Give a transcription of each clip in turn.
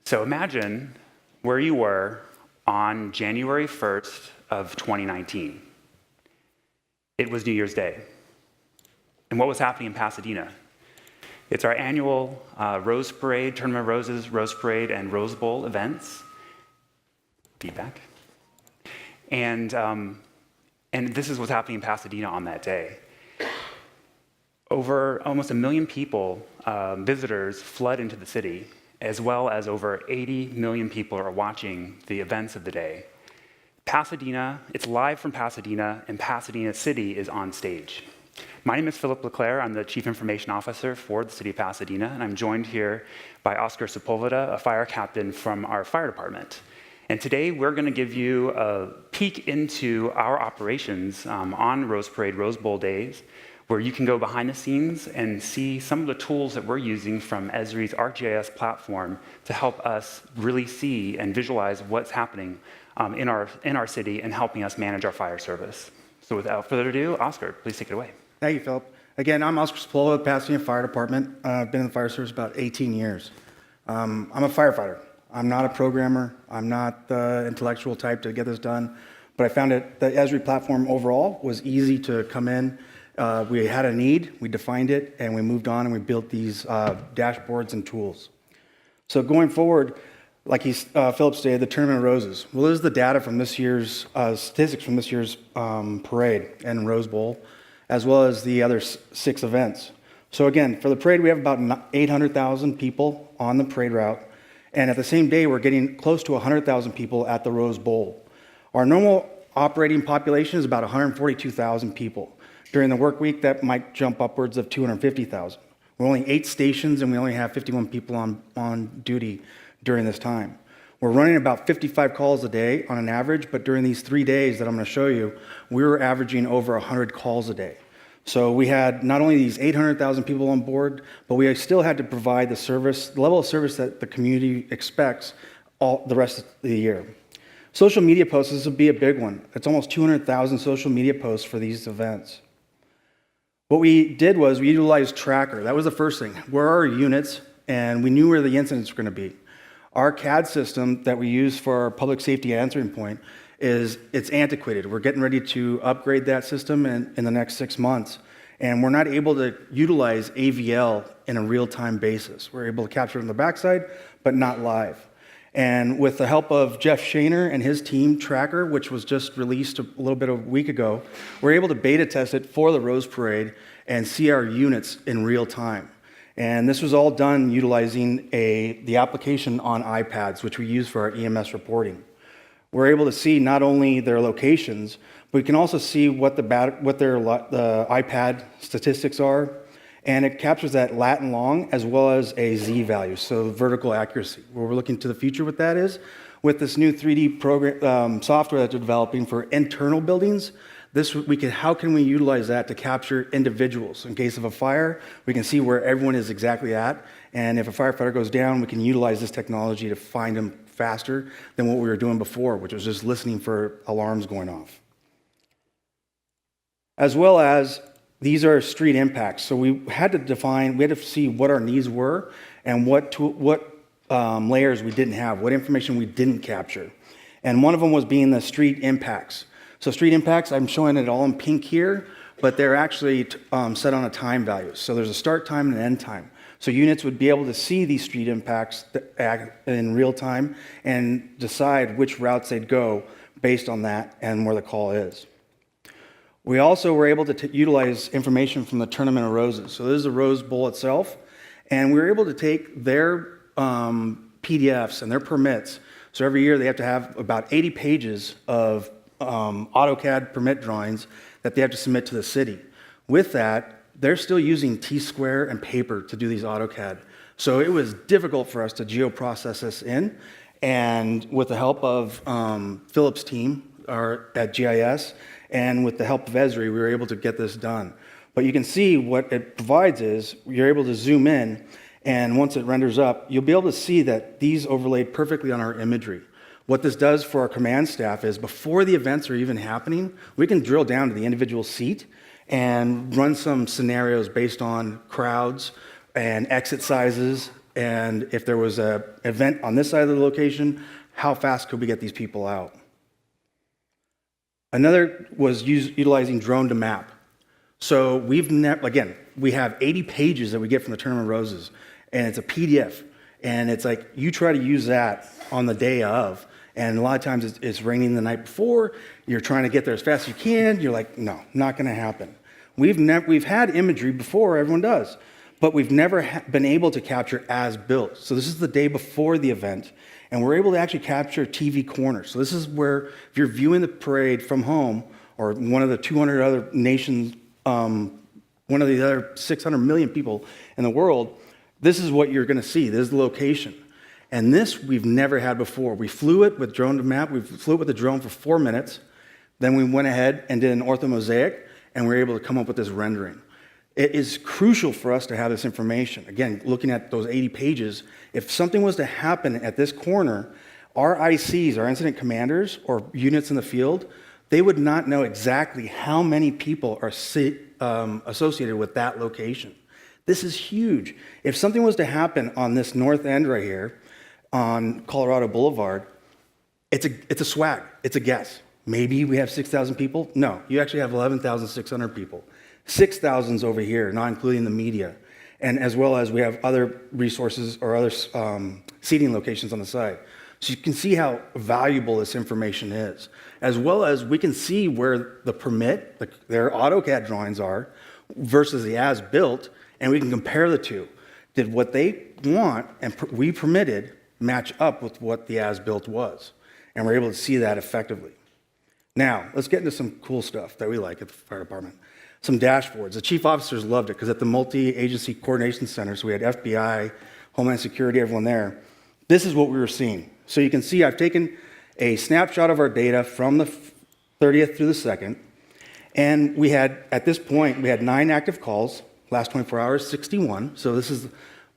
So imagine where you were on January 1st of 2019. It was New Year's Day. And what was happening in Pasadena? It's our annual Rose Parade, Tournament of Roses, Rose Parade, and Rose Bowl events. Feedback. And this is what's happening in Pasadena on that day. Over almost 1 million people, visitors, flood into the city, as well as over 80 million people are watching the events of the day. Pasadena, it's live from Pasadena, and Pasadena City is on stage. My name is Phillip Leclair. I'm the Chief Information Officer for the City of Pasadena, and I'm joined here by Oscar Sepulveda, a fire captain from our fire department. And today we're going to give you a peek into our operations on Rose Parade, Rose Bowl days, where you can go behind the scenes and see some of the tools that we're using from Esri's ArcGIS platform to help us really see and visualize what's happening in our city and helping us manage our fire service. So without further ado, Oscar, please take it away. Thank you, Philip. Again, I'm Oscar Sepulveda with Pasadena Fire Department. I've been in the fire service about 18 years. I'm a firefighter. I'm not a programmer. I'm not the intellectual type to get this done. But I found that the Esri platform overall was easy to come in. We had a need, we defined it, and we moved on and we built these dashboards and tools. So going forward, like Philip stated, the Tournament of Roses. Well, this is the data from this year's, statistics from this year's parade and Rose Bowl, as well as the other 6 events. So again, for the parade, we have about 800,000 people on the parade route, and at the same day, we're getting close to 100,000 people at the Rose Bowl. Our normal operating population is about 142,000 people. During the work week, that might jump upwards of 250,000. We're only 8 stations, and we only have 51 people on duty during this time. We're running about 55 calls a day on an average, but during these 3 days that I'm going to show you, we were averaging over 100 calls a day. So we had not only these 800,000 people on board, but we still had to provide the service, the level of service that the community expects the rest of the year. Social media posts, this would be a big one. It's almost 200,000 social media posts for these events. What we did was we utilized Tracker. That was the first thing. Where are our units? And we knew where the incidents were going to be. Our CAD system that we use for our public safety answering point it's antiquated. We're getting ready to upgrade that system in the next 6 months. And we're not able to utilize AVL in a real-time basis. We're able to capture it on the backside, but not live. And with the help of Jeff Shaner and his team, Tracker, which was just released a little bit of a week ago, we're able to beta test it for the Rose Parade and see our units in real time. And this was all done utilizing the application on iPads, which we use for our EMS reporting. We're able to see not only their locations, but we can also see what the iPad statistics are, and it captures that lat and long as well as a Z value, so vertical accuracy. Where we're looking to the future with that is, with this new 3D program, software that they're developing for internal buildings, how can we utilize that to capture individuals? In case of a fire, we can see where everyone is exactly at, and if a firefighter goes down, we can utilize this technology to find them faster than what we were doing before, which was just listening for alarms going off. As well as, these are street impacts. So we had to see what our needs were and what layers we didn't have, what information we didn't capture. And one of them was being the street impacts. So street impacts, I'm showing it all in pink here, but they're actually set on a time value. So there's a start time and an end time. So units would be able to see these street impacts in real time and decide which routes they'd go based on that and where the call is. We also were able to utilize information from the Tournament of Roses. So this is the Rose Bowl itself, and we were able to take their PDFs and their permits. So every year they have to have about 80 pages of AutoCAD permit drawings that they have to submit to the city. With that, they're still using T-square and paper to do these AutoCAD. So it was difficult for us to geoprocess this in, and with the help of Philip's team at GIS, and with the help of Esri, we were able to get this done. But you can see what it provides is, you're able to zoom in, and once it renders up, you'll be able to see that these overlaid perfectly on our imagery. What this does for our command staff is, before the events are even happening, we can drill down to the individual seat and run some scenarios based on crowds and exit sizes, And if there was an event on this side of the location, how fast could we get these people out? Another was utilizing drone to map. So again, we have 80 pages that we get from the Tournament of Roses, and it's a PDF. And it's like, you try to use that on the day of, and a lot of times it's raining the night before, you're trying to get there as fast as you can, you're like, no, not gonna happen. We've had imagery before, everyone does, but we've never been able to capture as built. So this is the day before the event, and we're able to actually capture TV corners. So this is where, if you're viewing the parade from home, or one of the 200 other nations, one of the other 600 million people in the world, this is what you're gonna see, this is the location. And this we've never had before. We flew it with drone to map, we flew it with the drone for 4 minutes, then we went ahead and did an orthomosaic, and we were able to come up with this rendering. It is crucial for us to have this information. Again, looking at those 80 pages, if something was to happen at this corner, our ICs, our incident commanders, or units in the field, they would not know exactly how many people are associated with that location. This is huge. If something was to happen on this north end right here, on Colorado Boulevard, it's a swag, it's a guess. Maybe we have 6,000 people? No, you actually have 11,600 people. 6,000's over here, not including the media. And as well as we have other resources or other seating locations on the side. So you can see how valuable this information is. As well as we can see where the permit, their AutoCAD drawings are, versus the as-built, and we can compare the two. Did what they want and we permitted match up with what the as-built was? And we're able to see that effectively. Now, let's get into some cool stuff that we like at the fire department. Some dashboards. The chief officers loved it because at the multi-agency coordination center, so we had FBI, Homeland Security, everyone there, this is what we were seeing. So you can see I've taken a snapshot of our data from the 30th through the 2nd, and we had, at this point, we had 9 active calls, last 24 hours, 61. So this is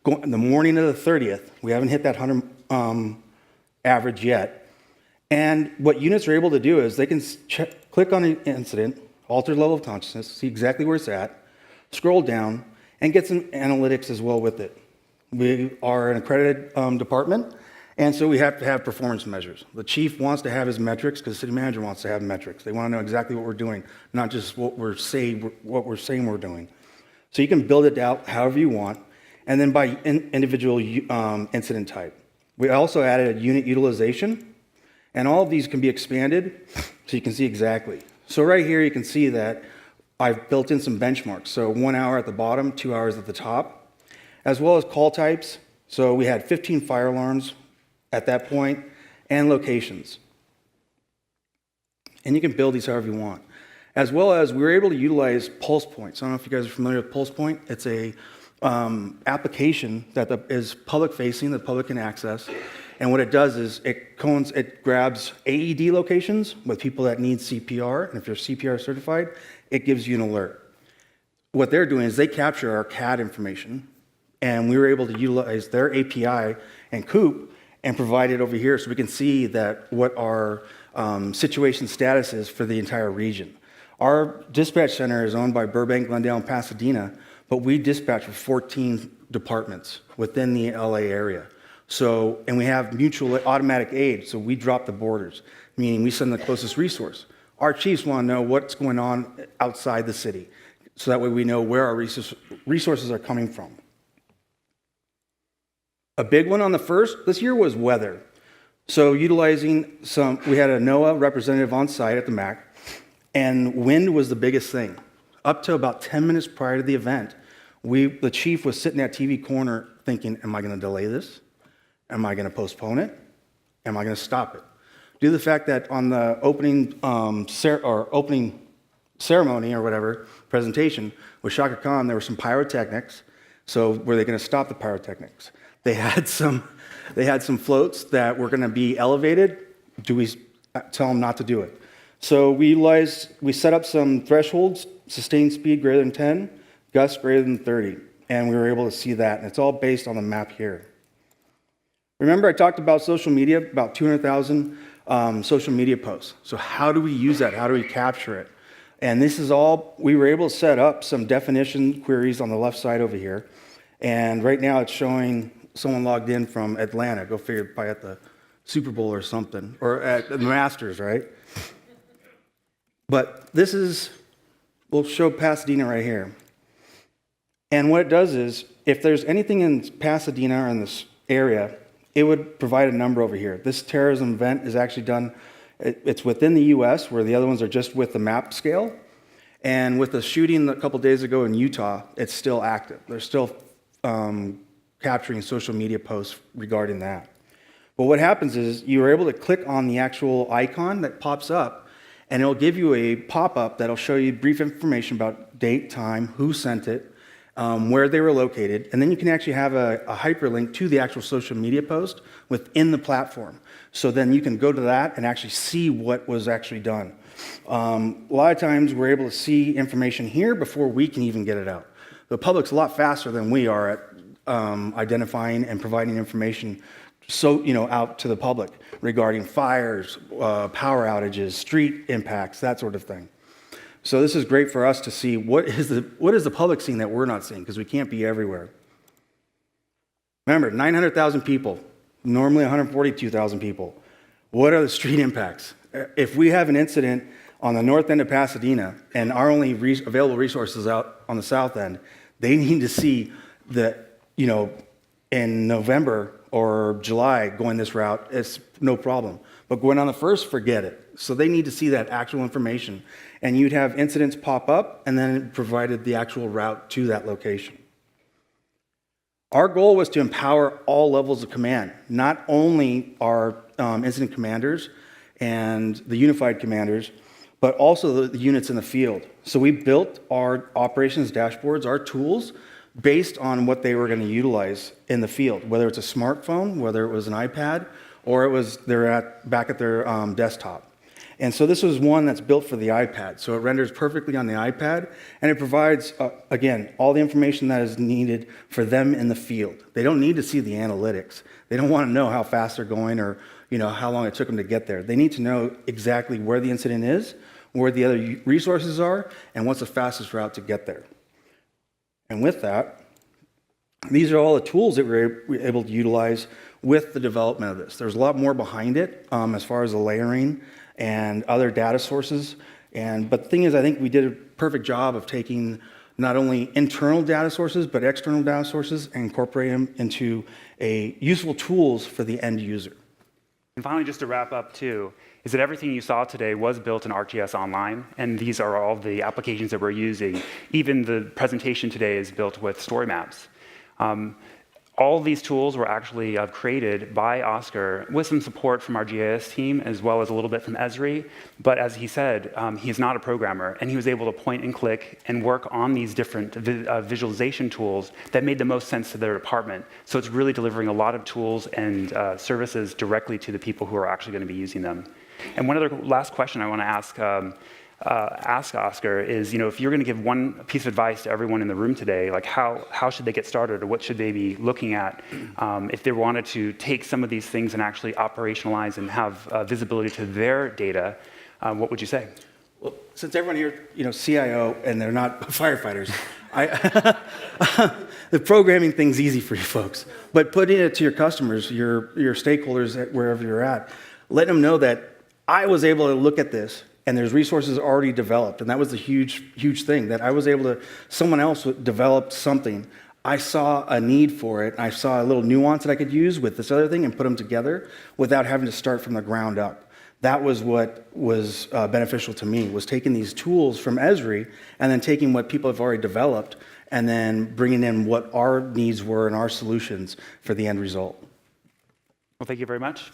the morning of the 30th. We haven't hit that 100 average yet. And what units are able to do is they can click on an incident, altered level of consciousness, see exactly where it's at, scroll down, and get some analytics as well with it. We are an accredited department, and so we have to have performance measures. The chief wants to have his metrics because the city manager wants to have metrics. They want to know exactly what we're doing, not just what we're saying we're doing. So you can build it out however you want, and then by individual incident type. We also added a unit utilization, and all of these can be expanded so you can see exactly. So right here you can see that I've built in some benchmarks. So 1 hour at the bottom, 2 hours at the top, as well as call types. So we had 15 fire alarms at that point and locations. And you can build these however you want. As well as we were able to utilize pulse points. I don't know if you guys are familiar with pulse point. It's a application that is public facing, that the public can access. And what it does is it grabs AED locations with people that need CPR, and if you're CPR certified, it gives you an alert. What they're doing is they capture our CAD information, and we were able to utilize their API and COOP and provide it over here so we can see that what our situation status is for the entire region. Our dispatch center is owned by Burbank, Glendale, and Pasadena, but we dispatch for 14 departments within the LA area. So, and we have mutual automatic aid, so we drop the borders, meaning we send the closest resource. Our chiefs want to know what's going on outside the city, so that way we know where our resources are coming from. A big one on the first this year was weather. So utilizing we had a NOAA representative on site at the MAC, and wind was the biggest thing. Up to about 10 minutes prior to the event, the chief was sitting at TV corner thinking, am I going to delay this? Am I going to postpone it? Am I going to stop it? Due to the fact that on the opening ceremony or whatever, presentation, with Shaka Khan, there were some pyrotechnics. So were they going to stop the pyrotechnics? They had some floats that were going to be elevated. Do we tell them not to do it? So we set up some thresholds, sustained speed greater than 10, gusts greater than 30, and we were able to see that. And it's all based on the map here. Remember I talked about social media, about 200,000 social media posts. So how do we use that? How do we capture it? And this is all, we were able to set up some definition queries on the left side over here. And right now it's showing someone logged in from Atlanta. Go figure, probably at the Super Bowl or something, or at the Masters, right? But we'll show Pasadena right here. And what it does is, if there's anything in Pasadena or in this area, it would provide a number over here. This terrorism event is actually done, it's within the US, where the other ones are just with the map scale. And with the shooting a couple days ago in Utah, it's still active. They're still capturing social media posts regarding that. But what happens is you're able to click on the actual icon that pops up, and it'll give you a pop-up that'll show you brief information about date, time, who sent it, where they were located, and then you can actually have a hyperlink to the actual social media post within the platform. So then you can go to that and actually see what was actually done. A lot of times we're able to see information here before we can even get it out. The public's a lot faster than we are at identifying and providing information out to the public regarding fires, power outages, street impacts, that sort of thing. So this is great for us to see what is the public seeing that we're not seeing, because we can't be everywhere. Remember, 900,000 people, normally 142,000 people. What are the street impacts? If we have an incident on the north end of Pasadena and our only available resources out on the south end, they need to see that, in November or July going this route, it's no problem. But going on the first, forget it. So they need to see that actual information. And you'd have incidents pop up, and then it provided the actual route to that location. Our goal was to empower all levels of command, not only our incident commanders and the unified commanders, but also the units in the field. So we built our operations dashboards, our tools, based on what they were going to utilize in the field, whether it's a smartphone, whether it was an iPad, or it was back at their desktop. And so this was one that's built for the iPad. So it renders perfectly on the iPad, and it provides, again, all the information that is needed for them in the field. They don't need to see the analytics. They don't want to know how fast they're going or how long it took them to get there. They need to know exactly where the incident is, where the other resources are, and what's the fastest route to get there. And with that, these are all the tools that we're able to utilize with the development of this. There's a lot more behind it as far as the layering and other data sources. But the thing is, I think we did a perfect job of taking not only internal data sources, but external data sources and incorporating them into useful tools for the end user. And finally, just to wrap up too, is that everything you saw today was built in ArcGIS Online, and these are all the applications that we're using. Even the presentation today is built with story maps. All these tools were actually created by Oscar with some support from our GIS team, as well as a little bit from Esri. But as he said, he's not a programmer, and he was able to point and click and work on these different visualization tools that made the most sense to their department. So it's really delivering a lot of tools and services directly to the people who are actually going to be using them. And one other last question I want to ask Oscar is, if you're going to give one piece of advice to everyone in the room today, like how should they get started, or what should they be looking at if they wanted to take some of these things and actually operationalize and have visibility to their data, what would you say? Well, since everyone here, CIO, and they're not firefighters, the programming thing's easy for you folks. But putting it to your customers, your stakeholders, wherever you're at, letting them know that I was able to look at this, and there's resources already developed. And that was the huge thing, that I was able to, someone else developed something. I saw a need for it, and I saw a little nuance that I could use with this other thing and put them together without having to start from the ground up. That was what was beneficial to me, was taking these tools from Esri and then taking what people have already developed and then bringing in what our needs were and our solutions for the end result. Well, thank you very much.